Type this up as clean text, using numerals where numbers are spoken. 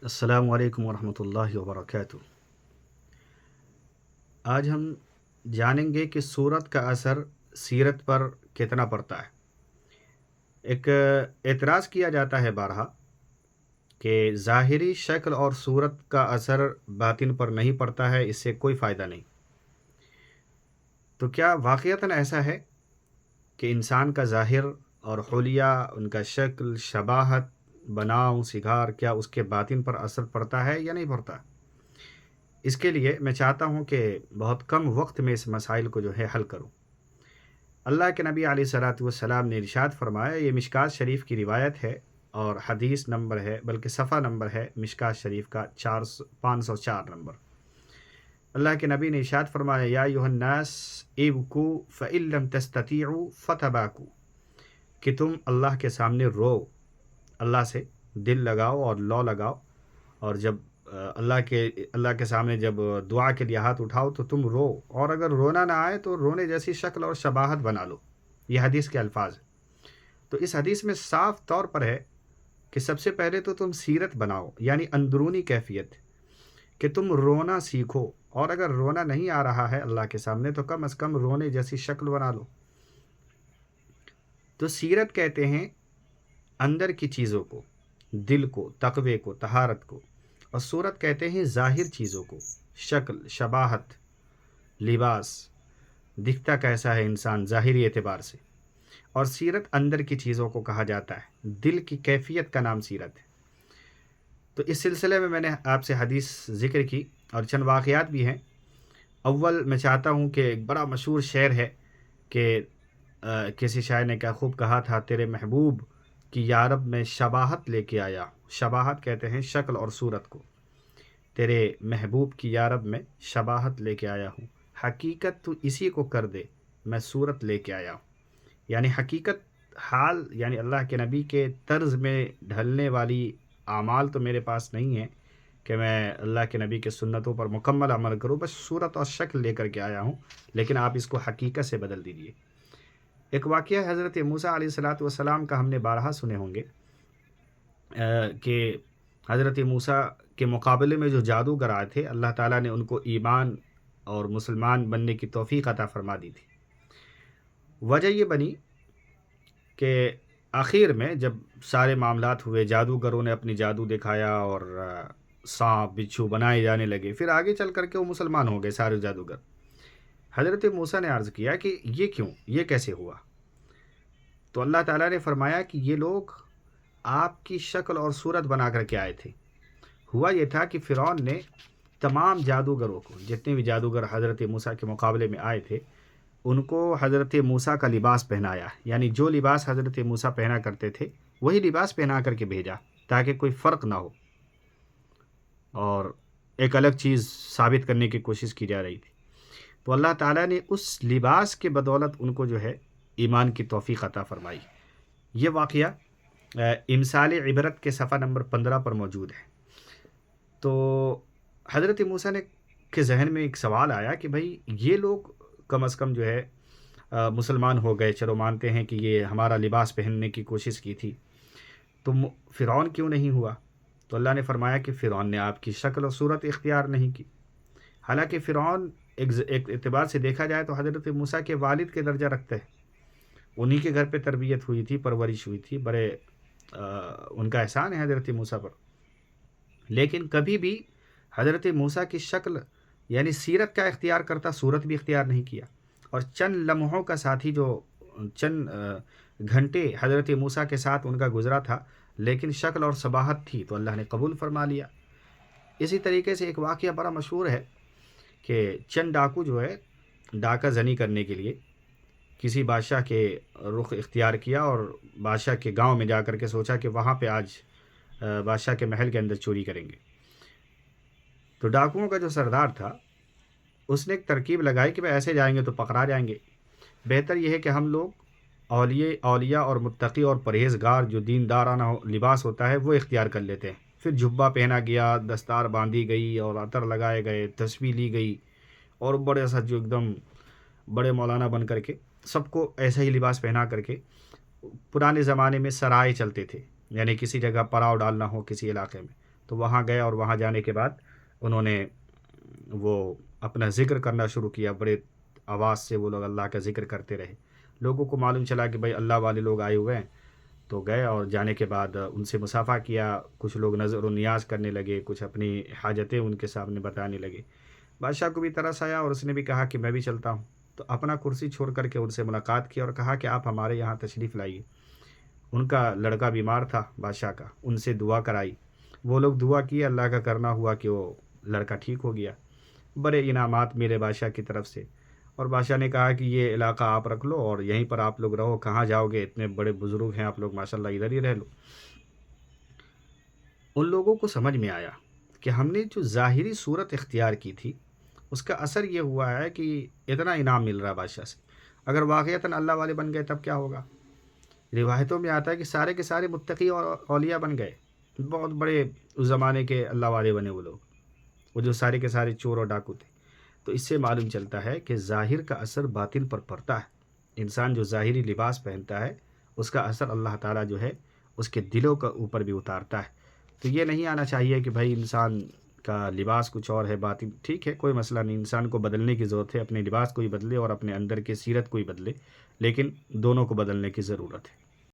السلام علیکم ورحمۃ اللہ وبرکاتہ۔ آج ہم جانیں گے کہ سورت کا اثر سیرت پر کتنا پڑتا ہے۔ ایک اعتراض کیا جاتا ہے بارہا کہ ظاہری شکل اور صورت کا اثر باطن پر نہیں پڑتا ہے، اس سے کوئی فائدہ نہیں۔ تو کیا واقعتاً ایسا ہے کہ انسان کا ظاہر اور حلیہ، ان کا شکل، شباہت، بناؤ، سگار، کیا اس کے باطن پر اثر پڑتا ہے یا نہیں پڑتا؟ اس کے لیے میں چاہتا ہوں کہ بہت کم وقت میں اس مسائل کو حل کروں۔ اللہ کے نبی علیہ الصلاۃ والسلام نے ارشاد فرمایا، یہ مشکوٰۃ شریف کی روایت ہے اور حدیث نمبر ہے، بلکہ صفحہ نمبر ہے مشکوٰۃ شریف کا 504 نمبر۔ اللہ کے نبی نے ارشاد فرمایا، یا ایھا الناس ابکوا فإن لم تستطیعوا فتباکوا، کہ تم اللہ کے سامنے رو، اللہ سے دل لگاؤ اور لو لگاؤ، اور جب اللہ کے سامنے جب دعا کے لیے ہاتھ اٹھاؤ تو تم رو، اور اگر رونا نہ آئے تو رونے جیسی شکل اور شباہت بنا لو۔ یہ حدیث کے الفاظ ہیں۔ تو اس حدیث میں صاف طور پر ہے کہ سب سے پہلے تو تم سیرت بناؤ، یعنی اندرونی کیفیت، کہ تم رونا سیکھو، اور اگر رونا نہیں آ رہا ہے اللہ کے سامنے تو کم از کم رونے جیسی شکل بنا لو۔ تو سیرت کہتے ہیں اندر کی چیزوں کو، دل کو، تقوی کو، طہارت کو، اور صورت کہتے ہیں ظاہر چیزوں کو، شکل، شباہت، لباس، دکھتا کیسا ہے انسان ظاہری اعتبار سے۔ اور سیرت اندر کی چیزوں کو کہا جاتا ہے، دل کی کیفیت کا نام سیرت ہے۔ تو اس سلسلے میں نے آپ سے حدیث ذکر کی اور چند واقعات بھی ہیں۔ اول میں چاہتا ہوں کہ ایک بڑا مشہور شعر ہے کہ کسی شاعر نے کیا خوب کہا تھا، تیرے محبوب کی یارب میں شباہت لے کے آیا ہوں۔ شباہت کہتے ہیں شکل اور صورت کو۔ تیرے محبوب کی یارب میں شباہت لے کے آیا ہوں، حقیقت تو اسی کو کر دے، میں صورت لے کے آیا ہوں۔ یعنی حقیقت حال، یعنی اللہ کے نبی کے طرز میں ڈھلنے والی اعمال تو میرے پاس نہیں ہے کہ میں اللہ کے نبی کے سنتوں پر مکمل عمل کروں، بس صورت اور شکل لے کر کے آیا ہوں، لیکن آپ اس کو حقیقت سے بدل دیجیے۔ ایک واقعہ حضرت موسیٰ علیہ الصلاۃ والسلام کا ہم نے بارہا سنے ہوں گے کہ حضرت موسیٰ کے مقابلے میں جو جادوگر آئے تھے، اللہ تعالیٰ نے ان کو ایمان اور مسلمان بننے کی توفیق عطا فرما دی تھی۔ وجہ یہ بنی کہ آخر میں جب سارے معاملات ہوئے، جادوگروں نے اپنی جادو دکھایا اور سانپ بچھو بنائے جانے لگے، پھر آگے چل کر کے وہ مسلمان ہو گئے سارے جادوگر۔ حضرت موسیٰ نے عرض کیا کہ یہ کیوں، یہ کیسے ہوا؟ تو اللہ تعالیٰ نے فرمایا کہ یہ لوگ آپ کی شکل اور صورت بنا کر کے آئے تھے۔ ہوا یہ تھا کہ فرعون نے تمام جادوگروں کو، جتنے بھی جادوگر حضرت موسیٰ کے مقابلے میں آئے تھے، ان کو حضرت موسیٰ کا لباس پہنایا، یعنی جو لباس حضرت موسیٰ پہنا کرتے تھے وہی لباس پہنا کر کے بھیجا، تاکہ کوئی فرق نہ ہو، اور ایک الگ چیز ثابت کرنے کی کوشش کی جا رہی تھی۔ تو اللہ تعالیٰ نے اس لباس کے بدولت ان کو ایمان کی توفیق عطا فرمائی۔ یہ واقعہ امثال عبرت کے صفحہ نمبر 15 پر موجود ہے۔ تو حضرت موسیٰ کے ذہن میں ایک سوال آیا کہ بھائی یہ لوگ کم از کم مسلمان ہو گئے، چلو مانتے ہیں کہ یہ ہمارا لباس پہننے کی کوشش کی تھی، تو فرعون کیوں نہیں ہوا؟ تو اللہ نے فرمایا کہ فرعون نے آپ کی شکل و صورت اختیار نہیں کی۔ حالانکہ فرعون ایک اعتبار سے دیکھا جائے تو حضرت موسیٰ کے والد کے درجہ رکھتے ہیں، انہی کے گھر پہ تربیت ہوئی تھی، پرورش ہوئی تھی، بڑے ان کا احسان ہے حضرت موسیٰ پر۔ لیکن کبھی بھی حضرت موسیٰ کی شکل یعنی سیرت کا اختیار کرتا، صورت بھی اختیار نہیں کیا، اور چند لمحوں کا ساتھی جو چند گھنٹے حضرت موسیٰ کے ساتھ ان کا گزرا تھا، لیکن شکل اور شباہت تھی تو اللہ نے قبول فرما لیا۔ اسی طریقے سے ایک واقعہ بڑا مشہور ہے کہ چند ڈاکو ڈاکہ زنی کرنے کے لیے کسی بادشاہ کے رخ اختیار کیا، اور بادشاہ کے گاؤں میں جا کر کے سوچا کہ وہاں پہ آج بادشاہ کے محل کے اندر چوری کریں گے۔ تو ڈاکوؤں کا جو سردار تھا اس نے ایک ترکیب لگائی کہ ایسے جائیں گے تو پکڑا جائیں گے، بہتر یہ ہے کہ ہم لوگ اولیاء اور متقی اور پرہیزگار جو دیندارانہ لباس ہوتا ہے وہ اختیار کر لیتے ہیں۔ پھر جبہ پہنا گیا، دستار باندھی گئی اور عطر لگائے گئے، تسبیح لی گئی، اور بڑے سا ایک دم بڑے مولانا بن کر کے سب کو ایسا ہی لباس پہنا کر کے، پرانے زمانے میں سرائے چلتے تھے، یعنی کسی جگہ پڑاؤ ڈالنا ہو کسی علاقے میں، تو وہاں گئے اور وہاں جانے کے بعد انہوں نے وہ اپنا ذکر کرنا شروع کیا، بڑے آواز سے وہ لوگ اللہ کا ذکر کرتے رہے۔ لوگوں کو معلوم چلا کہ بھائی اللہ والے لوگ آئے ہوئے ہیں، تو گئے اور جانے کے بعد ان سے مصافحہ کیا، کچھ لوگ نظر و نیاز کرنے لگے، کچھ اپنی حاجتیں ان کے سامنے بتانے لگے۔ بادشاہ کو بھی ترس آیا اور اس نے بھی کہا کہ میں بھی چلتا ہوں، تو اپنا کرسی چھوڑ کر کے ان سے ملاقات کی اور کہا کہ آپ ہمارے یہاں تشریف لائیے۔ ان کا لڑکا بیمار تھا بادشاہ کا، ان سے دعا کرائی، وہ لوگ دعا کی، اللہ کا کرنا ہوا کہ وہ لڑکا ٹھیک ہو گیا۔ بڑے انعامات میرے بادشاہ کی طرف سے۔ اور بادشاہ نے کہا کہ یہ علاقہ آپ رکھ لو اور یہیں پر آپ لوگ رہو، کہاں جاؤ گے، اتنے بڑے بزرگ ہیں آپ لوگ، ماشاءاللہ ادھر ہی رہ لو۔ ان لوگوں کو سمجھ میں آیا کہ ہم نے جو ظاہری صورت اختیار کی تھی اس کا اثر یہ ہوا ہے کہ اتنا انعام مل رہا ہے بادشاہ سے، اگر واقعتاً اللہ والے بن گئے تب کیا ہوگا؟ روایتوں میں آتا ہے کہ سارے کے سارے متقی اور اولیاء بن گئے، بہت بڑے اس زمانے کے اللہ والے بنے وہ لوگ، وہ جو سارے کے سارے چور اور ڈاکو تھے۔ تو اس سے معلوم چلتا ہے کہ ظاہر کا اثر باطن پر پڑتا ہے۔ انسان جو ظاہری لباس پہنتا ہے اس کا اثر اللہ تعالیٰ جو ہے اس کے دلوں کا اوپر بھی اتارتا ہے۔ تو یہ نہیں آنا چاہیے کہ بھائی انسان کا لباس کچھ اور ہے، باطن ٹھیک ہے، کوئی مسئلہ نہیں، انسان کو بدلنے کی ضرورت ہے، اپنے لباس کو ہی بدلے اور اپنے اندر کی سیرت کو ہی بدلے، لیکن دونوں کو بدلنے کی ضرورت ہے۔